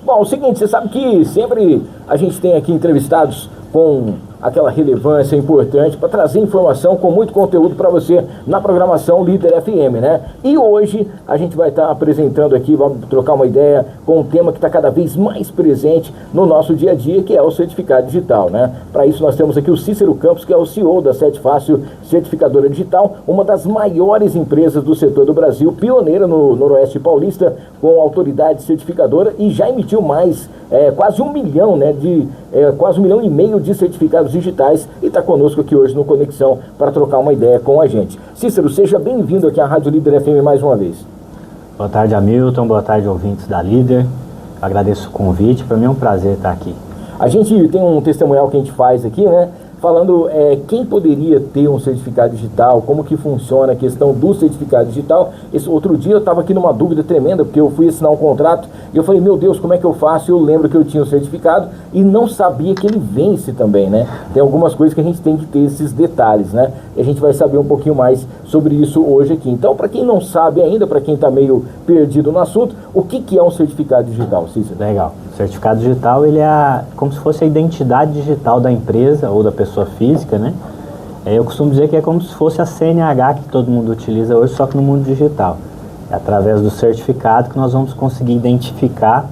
Bom, é o seguinte, você sabe que sempre a gente tem aqui entrevistados com aquela relevância importante para trazer informação com muito conteúdo para você na programação Líder FM, né? E hoje a gente vai estar apresentando aqui, vamos trocar uma ideia com um tema que está cada vez mais presente no nosso dia a dia, que é o certificado digital, né? Para isso nós temos aqui o Cícero Campos, que é o CEO da Certifácil Certificadora Digital, uma das maiores empresas do setor do Brasil, pioneira no Noroeste Paulista, com autoridade certificadora, e já emitiu mais, quase 1 milhão, né, quase 1,5 milhão de certificados digitais, e está conosco aqui hoje no Conexão para trocar uma ideia com a gente. Cícero, seja bem-vindo aqui à Rádio Líder FM mais uma vez. Boa tarde, Hamilton, boa tarde, ouvintes da Líder. Agradeço o convite, para mim é um prazer estar aqui. A gente tem um testemunhal que a gente faz aqui, né, falando quem poderia ter um certificado digital, como que funciona a questão do certificado digital. Esse outro dia eu estava aqui numa dúvida tremenda, porque eu fui assinar um contrato e eu falei, meu Deus, como é que eu faço? Eu lembro que eu tinha um certificado e não sabia que ele vence também, né? Tem algumas coisas que a gente tem que ter esses detalhes, né? E a gente vai saber um pouquinho mais sobre isso hoje aqui. Então, para quem não sabe ainda, para quem está meio perdido no assunto, o que é um certificado digital, Cícero? Legal. O certificado digital, ele é como se fosse a identidade digital da empresa ou da pessoa física, né? Eu costumo dizer que é como se fosse a CNH que todo mundo utiliza hoje, só que no mundo digital. É através do certificado que nós vamos conseguir identificar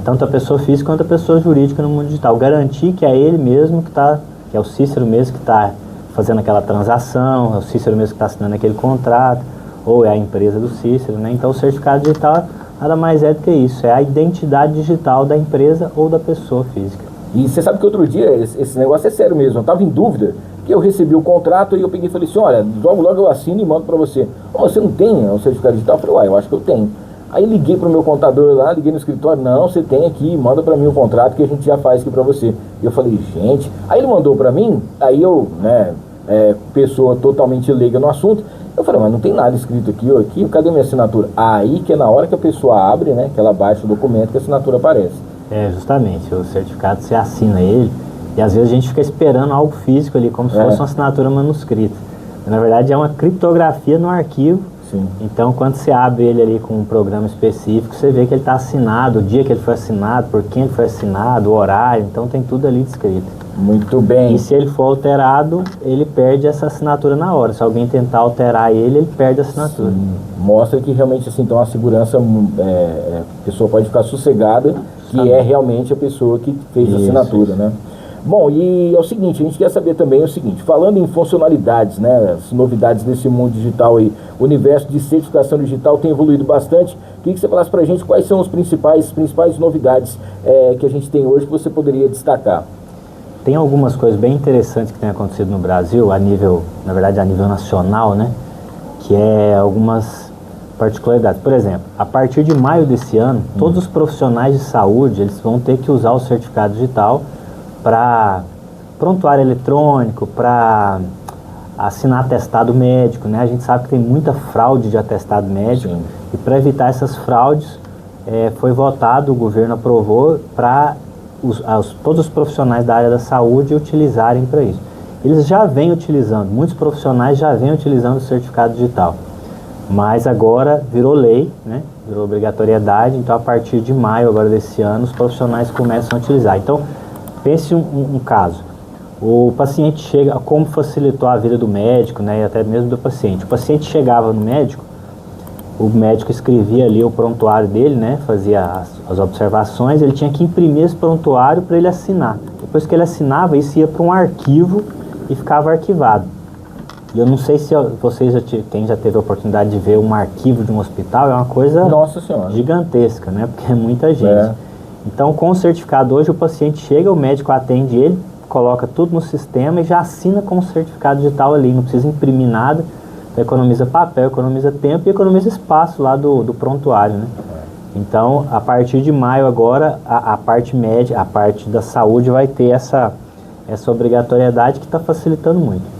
tanto a pessoa física quanto a pessoa jurídica no mundo digital. Garantir que é ele mesmo que é o Cícero mesmo que está fazendo aquela transação, é o Cícero mesmo que está assinando aquele contrato, ou é a empresa do Cícero, né? Então o certificado digital nada mais é do que isso, é a identidade digital da empresa ou da pessoa física. E você sabe que outro dia, esse negócio é sério mesmo, eu estava em dúvida, que eu recebi o contrato e eu peguei e falei assim, olha, logo eu assino e mando para você. Oh, você não tem o certificado digital? Eu falei, uai, eu acho que eu tenho. Aí liguei pro meu contador lá, liguei no escritório, não, você tem aqui, manda para mim o contrato que a gente já faz aqui para você. E eu falei, gente, aí ele mandou para mim, aí eu, né, pessoa totalmente leiga no assunto, eu falei, mas não tem nada escrito aqui, cadê minha assinatura? Aí que é na hora que a pessoa abre, né, que ela baixa o documento que a assinatura aparece. Justamente, o certificado você assina ele e às vezes a gente fica esperando algo físico ali, como se fosse uma assinatura manuscrita. Na verdade é uma criptografia no arquivo. Sim. Então quando você abre ele ali com um programa específico, você vê que ele está assinado, o dia que ele foi assinado, por quem ele foi assinado, o horário, então tem tudo ali descrito. Muito bem. E se ele for alterado, ele perde essa assinatura na hora. Se alguém tentar alterar ele perde a assinatura. Sim. Mostra que realmente assim, então a segurança, a pessoa pode ficar sossegada, que é realmente a pessoa que fez a assinatura, né? Bom, e é o seguinte, a gente quer saber também o seguinte, falando em funcionalidades, né, as novidades nesse mundo digital aí, o universo de certificação digital tem evoluído bastante. Queria que você falasse pra gente quais são as principais novidades que a gente tem hoje que você poderia destacar. Tem algumas coisas bem interessantes que têm acontecido no Brasil, na verdade a nível nacional, né, que é algumas particularidades. Por exemplo, a partir de maio desse ano, todos os profissionais de saúde, eles vão ter que usar o certificado digital para prontuário eletrônico, para assinar atestado médico, né? A gente sabe que tem muita fraude de atestado médico. Sim. E para evitar essas fraudes, foi votado, o governo aprovou para todos os profissionais da área da saúde utilizarem para isso. Eles já vêm utilizando, muitos profissionais já vêm utilizando o certificado digital. Mas agora virou lei, né? Virou obrigatoriedade, então a partir de maio agora desse ano os profissionais começam a utilizar. Então, pense um caso, o paciente chega, como facilitou a vida do médico, né, e até mesmo do paciente. O paciente chegava no médico, o médico escrevia ali o prontuário dele, né, fazia as observações, ele tinha que imprimir esse prontuário para ele assinar. Depois que ele assinava, isso ia para um arquivo e ficava arquivado. E eu não sei se vocês quem já teve a oportunidade de ver um arquivo de um hospital, é uma coisa Nossa Senhora, gigantesca, né? Porque é muita gente. Então, com o certificado hoje, o paciente chega, o médico atende ele, coloca tudo no sistema e já assina com o certificado digital ali. Não precisa imprimir nada, economiza papel, economiza tempo e economiza espaço lá do prontuário, né? Então, a partir de maio agora, a parte médica, a parte da saúde vai ter essa obrigatoriedade que está facilitando muito.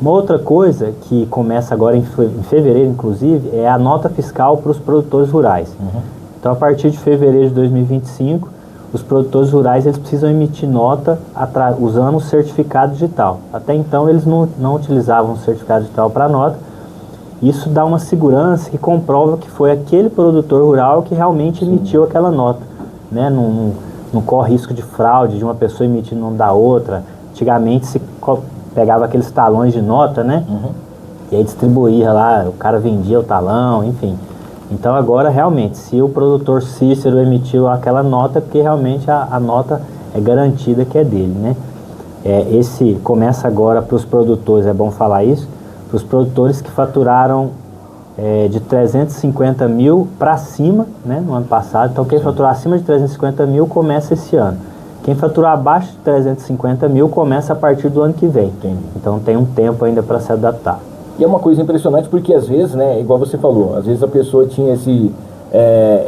Uma outra coisa que começa agora em fevereiro, inclusive, é a nota fiscal para os produtores rurais. Então, a partir de fevereiro de 2025, os produtores rurais eles precisam emitir nota usando o certificado digital. Até então, eles não utilizavam o certificado digital para nota. Isso dá uma segurança que comprova que foi aquele produtor rural que realmente emitiu aquela nota. né? Não corre risco de fraude, de uma pessoa emitir o nome da outra. Antigamente se pegava aqueles talões de nota, né? E aí distribuía lá, o cara vendia o talão, enfim. Então agora realmente, se o produtor Cícero emitiu aquela nota, é porque realmente a nota é garantida que é dele, né? Esse começa agora para os produtores, é bom falar isso, para os produtores que faturaram de 350 mil para cima, né, no ano passado. Então quem faturar acima de 350 mil começa esse ano. Quem faturar abaixo de 350 mil começa a partir do ano que vem. Entendi. Então tem um tempo ainda para se adaptar. E é uma coisa impressionante porque às vezes, né, igual você falou, às vezes a pessoa tinha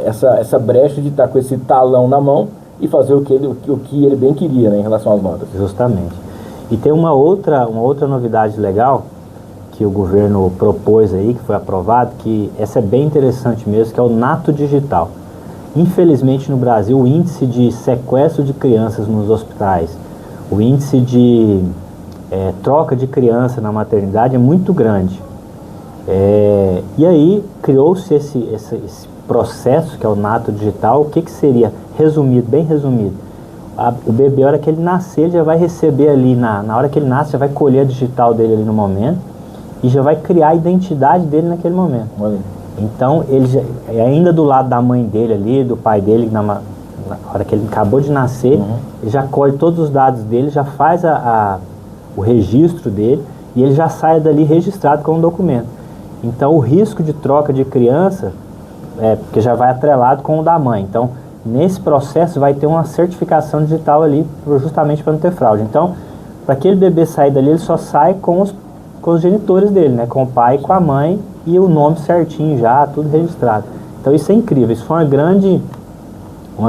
essa brecha de estar com esse talão na mão e fazer o que ele bem queria, né, em relação às notas. Justamente. E tem uma outra novidade legal que o governo propôs aí, que foi aprovado, que essa é bem interessante mesmo, que é o Nato Digital. Infelizmente no Brasil o índice de sequestro de crianças nos hospitais, o índice de troca de criança na maternidade é muito grande. E aí criou-se esse processo que é o Nato Digital. O que seria? Resumido, bem resumido. O bebê, a hora que ele nascer, ele já vai receber ali, na hora que ele nasce, já vai colher a digital dele ali no momento e já vai criar a identidade dele naquele momento. Olha. Então, ele já, ainda do lado da mãe dele ali, do pai dele, na hora que ele acabou de nascer, ele já colhe todos os dados dele, já faz o registro dele e ele já sai dali registrado com um documento. Então, o risco de troca de criança, porque já vai atrelado com o da mãe. Então, nesse processo vai ter uma certificação digital ali, justamente para não ter fraude. Então, para aquele bebê sair dali, ele só sai com os genitores dele, né? Com o pai e com a mãe e o nome certinho já, tudo registrado. Então isso é incrível, isso foi uma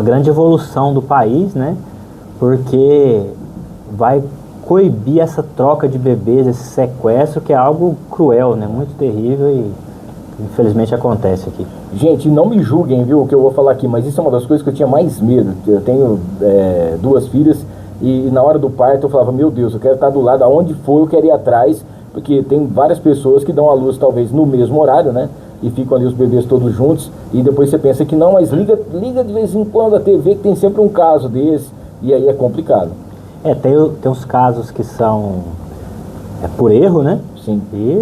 grande evolução do país, né? Porque vai coibir essa troca de bebês, esse sequestro, que é algo cruel, né? Muito terrível e infelizmente acontece aqui. Gente, não me julguem, viu, o que eu vou falar aqui, mas isso é uma das coisas que eu tinha mais medo. Eu tenho 2 filhas e na hora do parto eu falava, meu Deus, eu quero estar do lado, aonde for eu quero ir atrás, porque tem várias pessoas que dão à luz talvez no mesmo horário, né? E ficam ali os bebês todos juntos e depois você pensa que não, mas liga de vez em quando a TV que tem sempre um caso desse e aí é complicado. Tem uns casos que são por erro, né? Sim.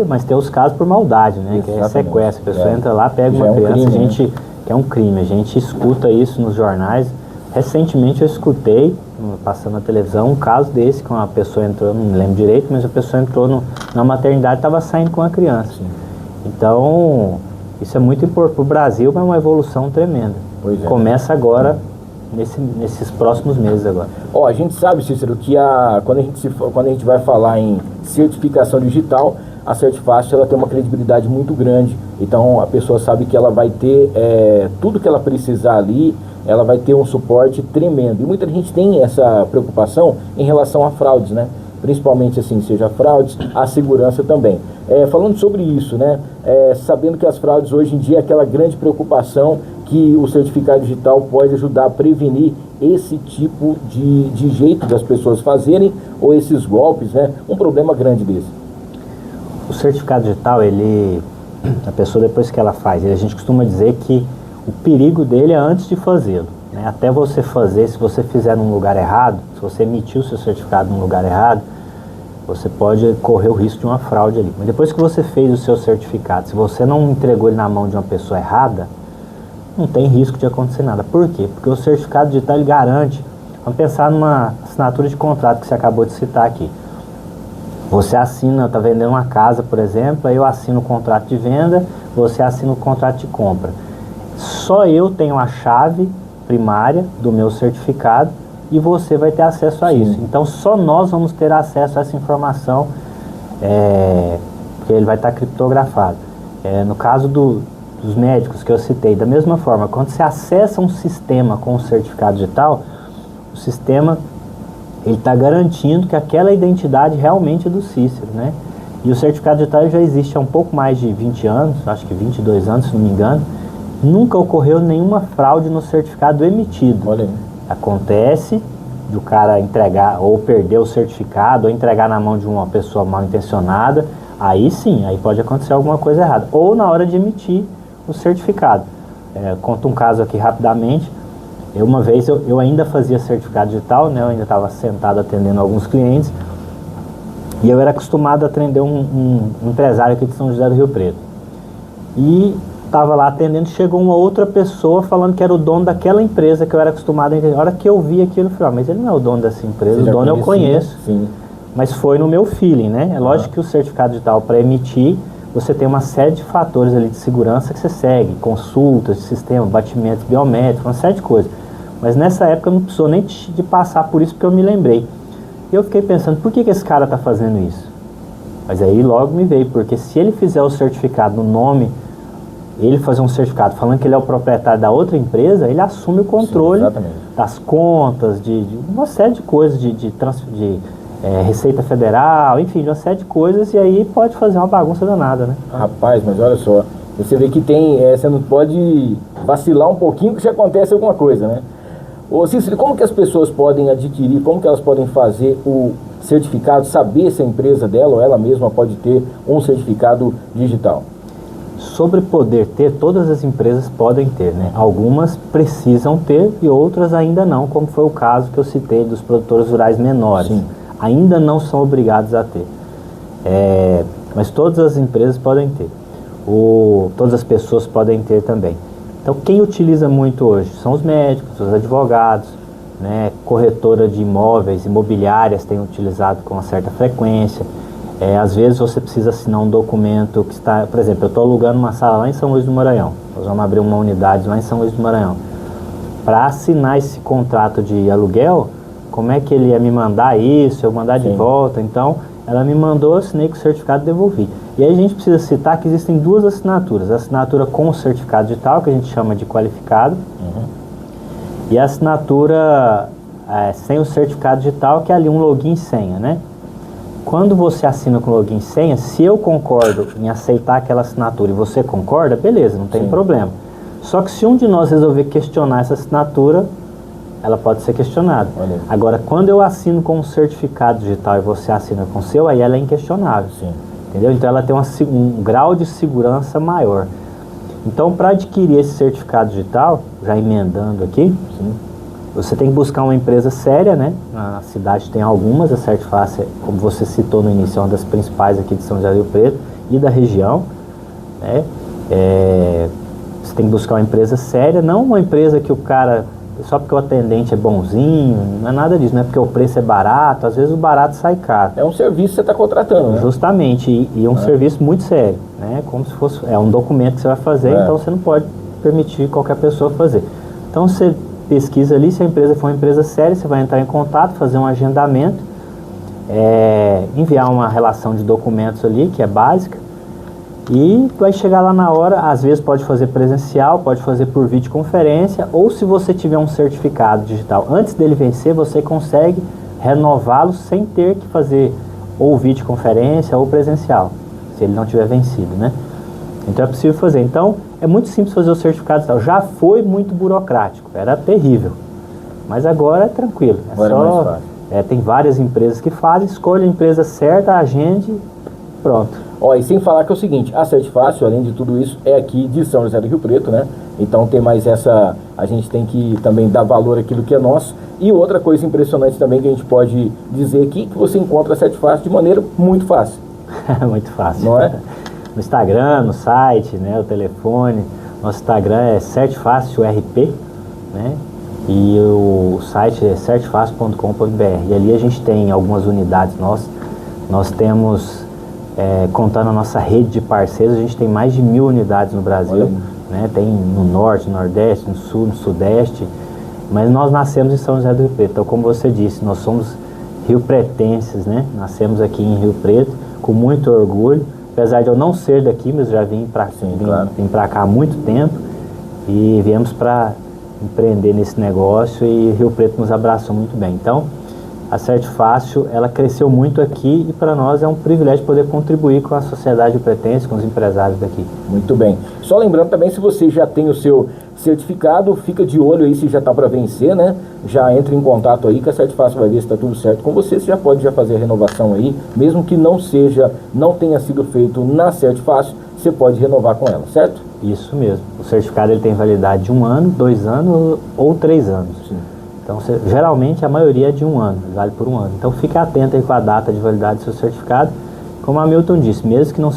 Mas tem os casos por maldade, né? Exatamente. Que é sequestro. A pessoa entra lá, pega Já uma criança, crime, a gente, né? Que é um crime. A gente escuta isso nos jornais. Recentemente eu escutei, passando na televisão, um caso desse, que uma pessoa entrou, não me lembro direito, mas a pessoa entrou na maternidade e estava saindo com a criança. Sim. Então, isso é muito importante. Para o Brasil é uma evolução tremenda. Pois é. Começa agora, nesses próximos meses agora. A gente sabe, Cícero, que quando a gente vai falar em certificação digital, a Certifácil ela tem uma credibilidade muito grande. Então a pessoa sabe que ela vai ter tudo que ela precisar ali, ela vai ter um suporte tremendo. E muita gente tem essa preocupação em relação a fraudes, né? Principalmente assim, seja fraudes, a segurança também. Falando sobre isso, né? Sabendo que as fraudes hoje em dia é aquela grande preocupação que o certificado digital pode ajudar a prevenir esse tipo de jeito das pessoas fazerem ou esses golpes, né? Um problema grande desse. O certificado digital, a pessoa depois que ela faz, a gente costuma dizer que o perigo dele é antes de fazê-lo, né? Até você fazer, se você fizer num lugar errado, se você emitir o seu certificado num lugar errado, você pode correr o risco de uma fraude ali. Mas depois que você fez o seu certificado, se você não entregou ele na mão de uma pessoa errada, não tem risco de acontecer nada. Por quê? Porque o certificado digital ele garante. Vamos pensar numa assinatura de contrato que você acabou de citar aqui. Você assina, está vendendo uma casa, por exemplo, aí eu assino o contrato de venda, você assina o contrato de compra. Só eu tenho a chave primária do meu certificado e você vai ter acesso a isso. Então só nós vamos ter acesso a essa informação, porque ele vai estar criptografado. No caso dos médicos que eu citei, da mesma forma, quando você acessa um sistema com um certificado digital, o sistema ele está garantindo que aquela identidade realmente é do Cícero, né? E o certificado digital já existe há um pouco mais de 20 anos, acho que 22 anos, se não me engano. Nunca ocorreu nenhuma fraude no certificado emitido. Olha aí. Acontece de o cara entregar ou perder o certificado ou entregar na mão de uma pessoa mal intencionada, aí sim, aí pode acontecer alguma coisa errada. Ou na hora de emitir o certificado. Conto um caso aqui rapidamente. Uma vez eu ainda fazia certificado digital, né? Eu ainda estava sentado atendendo alguns clientes, e eu era acostumado a atender um empresário aqui de São José do Rio Preto. E estava lá atendendo, chegou uma outra pessoa falando que era o dono daquela empresa que eu era acostumado a entender. Na hora que eu vi aquilo, eu falei, mas ele não é o dono dessa empresa, o dono eu conheço. Sim. Mas foi no meu feeling, né? É lógico que o certificado digital, para emitir, você tem uma série de fatores ali de segurança que você segue, consultas de sistema, batimentos biométricos, uma série de coisas. Mas nessa época não precisou nem de passar por isso, porque eu me lembrei. E eu fiquei pensando, por que esse cara está fazendo isso? Mas aí logo me veio, porque se ele fizer o certificado no nome, ele fazer um certificado falando que ele é o proprietário da outra empresa, ele assume o controle das contas, de uma série de coisas, de Receita Federal, enfim, de uma série de coisas, e aí pode fazer uma bagunça danada, né? Rapaz, mas olha só, você vê que tem, você não pode vacilar um pouquinho que já acontece alguma coisa, né? Ô Cícero, como que as pessoas podem adquirir, como que elas podem fazer o certificado, saber se a empresa dela ou ela mesma pode ter um certificado digital? Sobre poder ter, todas as empresas podem ter, né? Algumas precisam ter e outras ainda não, como foi o caso que eu citei dos produtores rurais menores. Sim. Ainda não são obrigados a ter. Mas todas as empresas podem ter. Todas as pessoas podem ter também. Então, quem utiliza muito hoje são os médicos, os advogados, né? Corretora de imóveis, imobiliárias tem utilizado com uma certa frequência. Às vezes você precisa assinar um documento que está... Por exemplo, eu estou alugando uma sala lá em São Luís do Maranhão. Nós vamos abrir uma unidade lá em São Luís do Maranhão. Para assinar esse contrato de aluguel, como é que ele ia me mandar isso, eu mandar de volta? Então, ela me mandou, eu assinei com o certificado e devolvi. E aí a gente precisa citar que existem duas assinaturas. A assinatura com o certificado digital, que a gente chama de qualificado, e a assinatura sem o certificado digital, que é ali um login e senha, né? Quando você assina com login e senha, se eu concordo em aceitar aquela assinatura e você concorda, beleza, não tem problema. Só que se um de nós resolver questionar essa assinatura, ela pode ser questionada. Agora, quando eu assino com um certificado digital e você assina com o seu, aí ela é inquestionável. Entendeu? Então ela tem um grau de segurança maior. Então, para adquirir esse certificado digital, já emendando aqui, você tem que buscar uma empresa séria, né? Na cidade tem algumas, a Certifácio, como você citou no início, é uma das principais aqui de São José do Rio Preto e da região, né? Você tem que buscar uma empresa séria, não uma empresa que o cara, só porque o atendente é bonzinho, não é nada disso, não é porque o preço é barato, às vezes o barato sai caro. É um serviço que você está contratando, né? Justamente, e um serviço muito sério, né? Como se fosse, um documento que você vai fazer, então você não pode permitir qualquer pessoa fazer. Então você pesquisa ali, se a empresa for uma empresa séria, você vai entrar em contato, fazer um agendamento, enviar uma relação de documentos ali, que é básica, e vai chegar lá na hora, às vezes pode fazer presencial, pode fazer por videoconferência, ou se você tiver um certificado digital, antes dele vencer, você consegue renová-lo sem ter que fazer ou videoconferência ou presencial, se ele não tiver vencido, né? Então é possível fazer. Então é muito simples fazer o certificado digital. Já foi muito burocrático, era terrível, mas agora é tranquilo. Agora é mais fácil. Tem várias empresas que fazem, escolha a empresa certa, agende, pronto. E sem falar que é o seguinte, a Certifácio, além de tudo isso, é aqui de São José do Rio Preto, né? Então tem mais a gente tem que também dar valor àquilo que é nosso. E outra coisa impressionante também que a gente pode dizer aqui, que você encontra a Certifácio de maneira muito fácil. Muito fácil. Não é? No Instagram, no site, né, o telefone. Nosso Instagram é Certifácio RP, né? E o site é certifácio.com.br. E ali a gente tem algumas unidades nossas. Nós temos, contando a nossa rede de parceiros, a gente tem mais de 1000 unidades no Brasil. Né? Tem no Norte, no Nordeste, no Sul, no Sudeste. Mas nós nascemos em São José do Rio Preto. Então, como você disse, nós somos riopretenses, né? Nascemos aqui em Rio Preto, com muito orgulho. Apesar de eu não ser daqui, mas já vim para cá há muito tempo e viemos para empreender nesse negócio e Rio Preto nos abraçou muito bem. Então, a Certifácio, ela cresceu muito aqui e para nós é um privilégio poder contribuir com a sociedade riopretense, com os empresários daqui. Muito bem. Só lembrando também, se você já tem o seu certificado, fica de olho aí se já está para vencer, né? Já entre em contato aí que a Certifácil vai ver se está tudo certo com você, você já pode já fazer a renovação aí, mesmo que não tenha sido feito na Certifácil, você pode renovar com ela, certo? Isso mesmo. O certificado ele tem validade de 1 ano, 2 anos ou 3 anos. Sim. Então, geralmente a maioria é de 1 ano, vale por 1 ano. Então, fique atento aí com a data de validade do seu certificado. Como a Hamilton disse, mesmo que não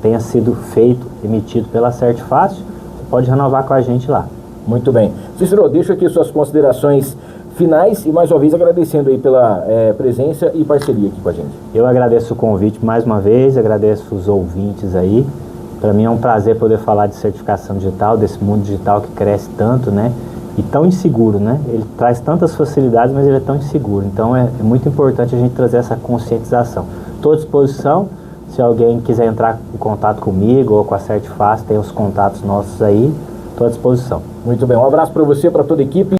tenha sido feito, emitido pela Certifácil, você pode renovar com a gente lá. Muito bem. Cícero, deixo aqui suas considerações finais e mais uma vez agradecendo aí pela presença e parceria aqui com a gente. Eu agradeço o convite mais uma vez, agradeço os ouvintes aí. Para mim é um prazer poder falar de certificação digital, desse mundo digital que cresce tanto, né? E tão inseguro, né? Ele traz tantas facilidades, mas ele é tão inseguro. Então é muito importante a gente trazer essa conscientização. Estou à disposição, se alguém quiser entrar em contato comigo ou com a Certifácil, tem os contatos nossos aí, estou à disposição. Muito bem, um abraço para você, para toda a equipe.